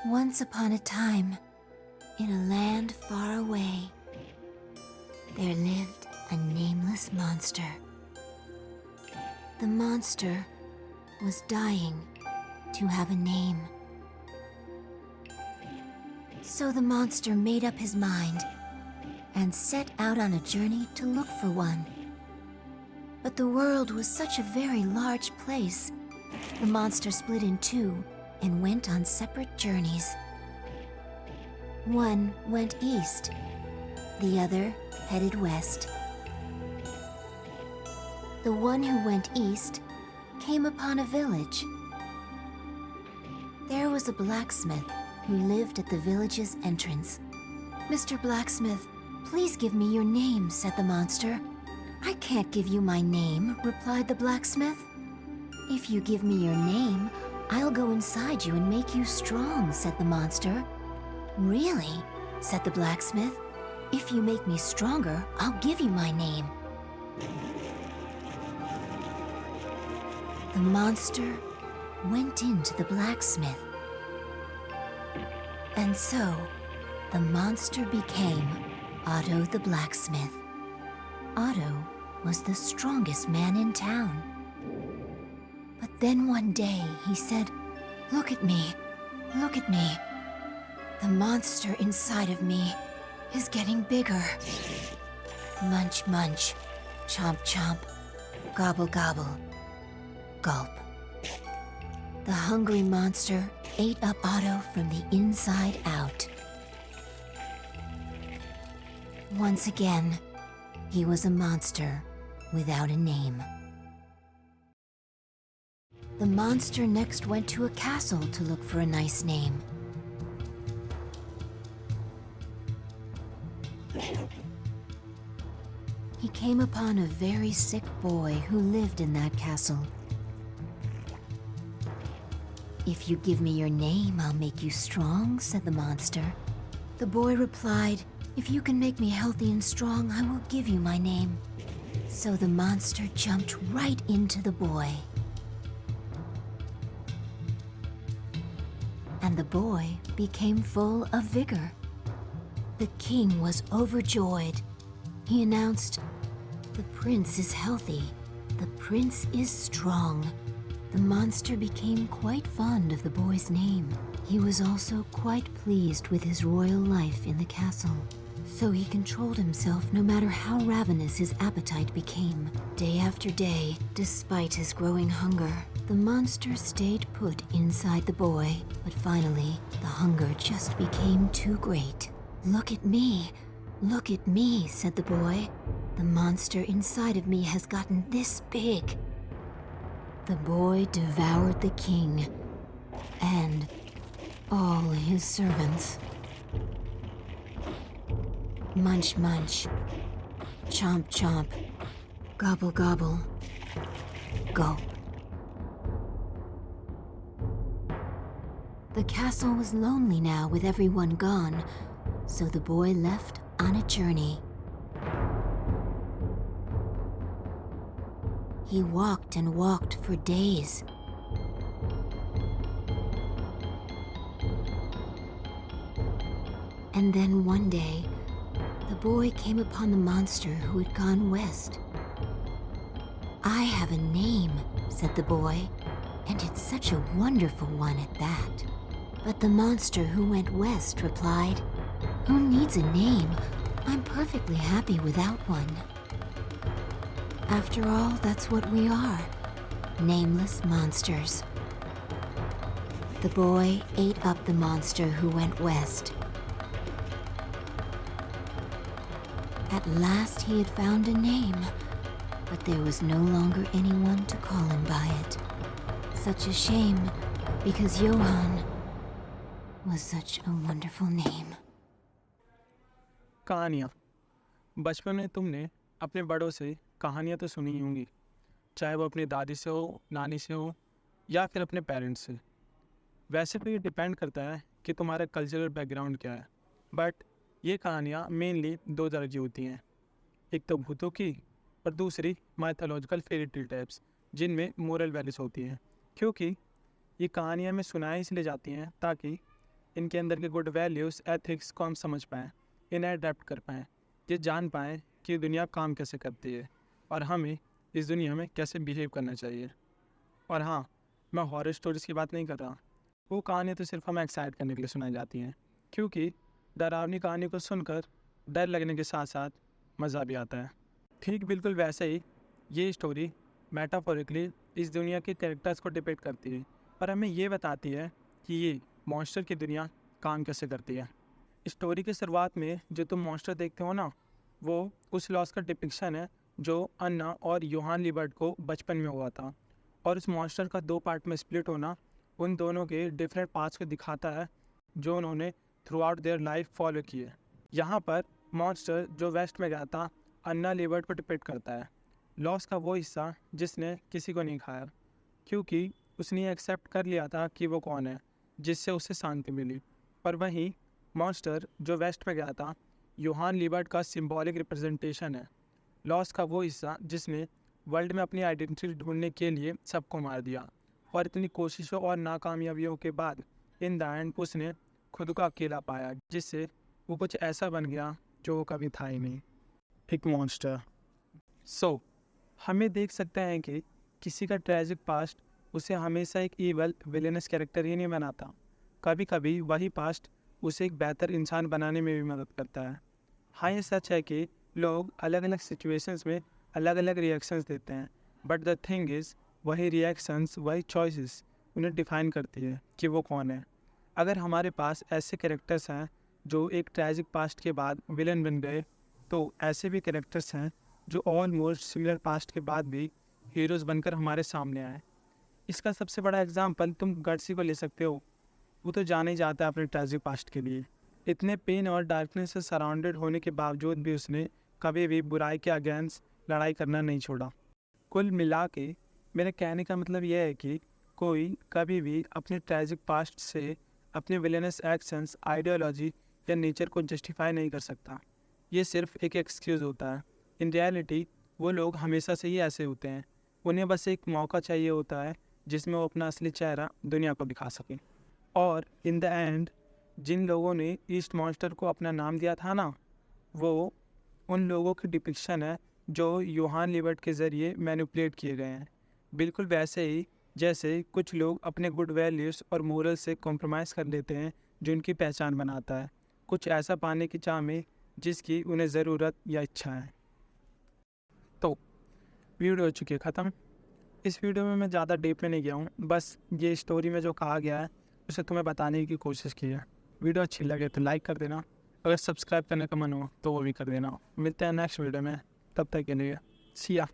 Once upon a time, in a land far away, there lived a nameless monster. The monster was dying to have a name. So the monster made up his mind and set out on a journey to look for one. But the world was such a very large place. The monster split in two and went on separate journeys. One went east, the other headed west. The one who went east came upon a village. There was a blacksmith who lived at the village's entrance. "Mr. Blacksmith, please give me your name," said the monster. "I can't give you my name," replied the blacksmith. "If you give me your name, I'll go inside you and make you strong," said the monster. "Really?" said the blacksmith. "If you make me stronger, I'll give you my name." The monster went into the blacksmith. And so, the monster became Otto the blacksmith. Otto was the strongest man in town. But then one day he said, "Look at me, look at me. The monster inside of me is getting bigger." Munch, munch, chomp, chomp, gobble, gobble, gulp. The hungry monster ate up Otto from the inside out. Once again, he was a monster without a name. The monster next went to a castle to look for a nice name. He came upon a very sick boy who lived in that castle. "If you give me your name, I'll make you strong," said the monster. The boy replied, "If you can make me healthy and strong, I will give you my name." So the monster jumped right into the boy. And the boy became full of vigor. The king was overjoyed. He announced, "The prince is healthy. The prince is strong." The monster became quite fond of the boy's name. He was also quite pleased with his royal life in the castle. So he controlled himself no matter how ravenous his appetite became. Day after day, despite his growing hunger, the monster stayed put inside the boy. But finally, the hunger just became too great. "Look at me, look at me," said the boy. "The monster inside of me has gotten this big." The boy devoured the king and all his servants. Munch, munch, chomp, chomp, gobble, gobble, gulp. The castle was lonely now with everyone gone, so the boy left on a journey. He walked and walked for days. And then one day, the boy came upon the monster who had gone west. "I have a name," said the boy, "and it's such a wonderful one at that." But the monster who went west replied, "Who needs a name? I'm perfectly happy without one." After all, that's what we are, nameless monsters. The boy ate up the monster who went west. At last he had found a name, but there was no longer anyone to call him by it. Such a shame, because Johann was such a wonderful name. कहानियाँ। बचपन में तुमने अपने बड़ों से कहानियाँ तो सुनी ही होंगी, चाहे वो अपनी दादी से हो, नानी से हो या फिर अपने पेरेंट्स से। वैसे तो ये डिपेंड करता है कि तुम्हारा कल्चरल बैकग्राउंड क्या है, बट ये कहानियाँ मेनली दो तरह की होती हैं। एक तो भूतों की और दूसरी माइथोलॉजिकल फेरी टेल टाइप्स, जिनमें मोरल वैल्यूज होती हैं। क्योंकि ये कहानियाँ में सुनाई इसलिए जाती हैं ताकि इनके अंदर के गुड वैल्यूज़ एथिक्स को हम समझ पाएँ, इन्हें अडेप्ट कर पाएँ, ये जान पाएँ कि दुनिया काम कैसे करती है और हमें इस दुनिया में कैसे बिहेव करना चाहिए। और हाँ, मैं हॉरर स्टोरीज़ की बात नहीं कर रहा। वो कहानियाँ तो सिर्फ हमें एक्साइट करने के लिए सुनाई जाती हैं, क्योंकि डरावनी कहानी को सुनकर डर लगने के साथ साथ मज़ा भी आता है। ठीक बिल्कुल वैसे ही ये स्टोरी मेटाफोरिकली इस दुनिया के कैरेक्टर्स को डिपिक्ट करती है और हमें ये बताती है कि ये मॉन्स्टर की दुनिया काम कैसे करती है। स्टोरी की शुरुआत में जो तुम मॉन्स्टर देखते हो ना, वो उस लॉस का डिपिक्शन है जो अन्ना और योहान लिबर्ट को बचपन में हुआ था। और उस मॉन्स्टर का 2 पार्ट में स्प्लिट होना उन दोनों के डिफरेंट पाथ्स को दिखाता है जो उन्होंने through out their life follow किए। यहाँ पर मॉन्स्टर जो वेस्ट में गया था अन्ना लिबर्ट को डिपिक्ट करता है, लॉस का वो हिस्सा जिसने किसी को नहीं खाया, क्योंकि उसने एक्सेप्ट कर लिया था कि वो कौन है, जिससे उसे शांति मिली। पर वहीं मॉन्स्टर जो वेस्ट में गया था योहान लिबर्ट का सिंबॉलिक रिप्रेजेंटेशन है, लॉस का वो हिस्सा जिसने वर्ल्ड में अपनी आइडेंटिटी ढूंढने के लिए सबको मार दिया और इतनी कोशिशों और नाकामयाबियों के बाद इन द एंड उसने खुद को अकेला पाया, जिससे वो कुछ ऐसा बन गया जो वो कभी था ही नहीं, एक मॉन्स्टर। सो हमें देख सकते हैं कि किसी का ट्रेजिक पास्ट उसे हमेशा एक ईवल विलेनस कैरेक्टर ही नहीं बनाता। कभी कभी वही पास्ट उसे एक बेहतर इंसान बनाने में भी मदद करता है। हाँ, ये सच है कि लोग अलग अलग सिचुएशंस में अलग अलग रिएक्शंस देते हैं, बट द थिंग इज़ वही रिएक्शंस, वही चॉइसेस उन्हें डिफ़ाइन करती है कि वो कौन है। अगर हमारे पास ऐसे कैरेक्टर्स हैं जो एक ट्रेजिक पास्ट के बाद विलन बन गए, तो ऐसे भी कैरेक्टर्स हैं जो ऑलमोस्ट सिमिलर पास्ट के बाद भी हीरोज़ बनकर हमारे सामने आए। इसका सबसे बड़ा एग्जाम्पल तुम गर्सी को ले सकते हो। वो तो जाना ही जाता है अपने ट्रेजिक पास्ट के लिए। इतने पेन और डार्कनेस से सराउंडेड होने के बावजूद भी उसने कभी भी बुराई के अगेंस्ट लड़ाई करना नहीं छोड़ा। कुल मिला के मेरे कहने का मतलब यह है कि कोई कभी भी अपने ट्रेजिक पास्ट से अपने विलेनस एक्शंस, आइडियोलॉजी या नेचर को जस्टिफाई नहीं कर सकता। ये सिर्फ एक एक्सक्यूज़ होता है। इन रियलिटी वो लोग हमेशा से ही ऐसे होते हैं। उन्हें बस एक मौका चाहिए होता है जिसमें वो अपना असली चेहरा दुनिया को दिखा सकें। और इन द एंड जिन लोगों ने ईस्ट मॉन्स्टर को अपना नाम दिया था ना, वो उन लोगों की डिपिक्शन है जो योहान लिबर्ट के ज़रिए मैनिपुलेट किए गए हैं। बिल्कुल वैसे ही जैसे कुछ लोग अपने गुड वैल्यूज़ और मोरल से कॉम्प्रोमाइज़ कर लेते हैं जो उनकी पहचान बनाता है, कुछ ऐसा पाने की चाह में जिसकी उन्हें ज़रूरत या इच्छा है। तो वीडियो हो चुकी है ख़त्म। इस वीडियो में मैं ज़्यादा डीप में नहीं गया हूँ, बस ये स्टोरी में जो कहा गया है उसे तुम्हें बताने की कोशिश की है। वीडियो अच्छी लगे तो लाइक कर देना, अगर सब्सक्राइब करने का मन हो तो वो भी कर देना। मिलते हैं नेक्स्ट वीडियो में, तब तक के लिए सी या।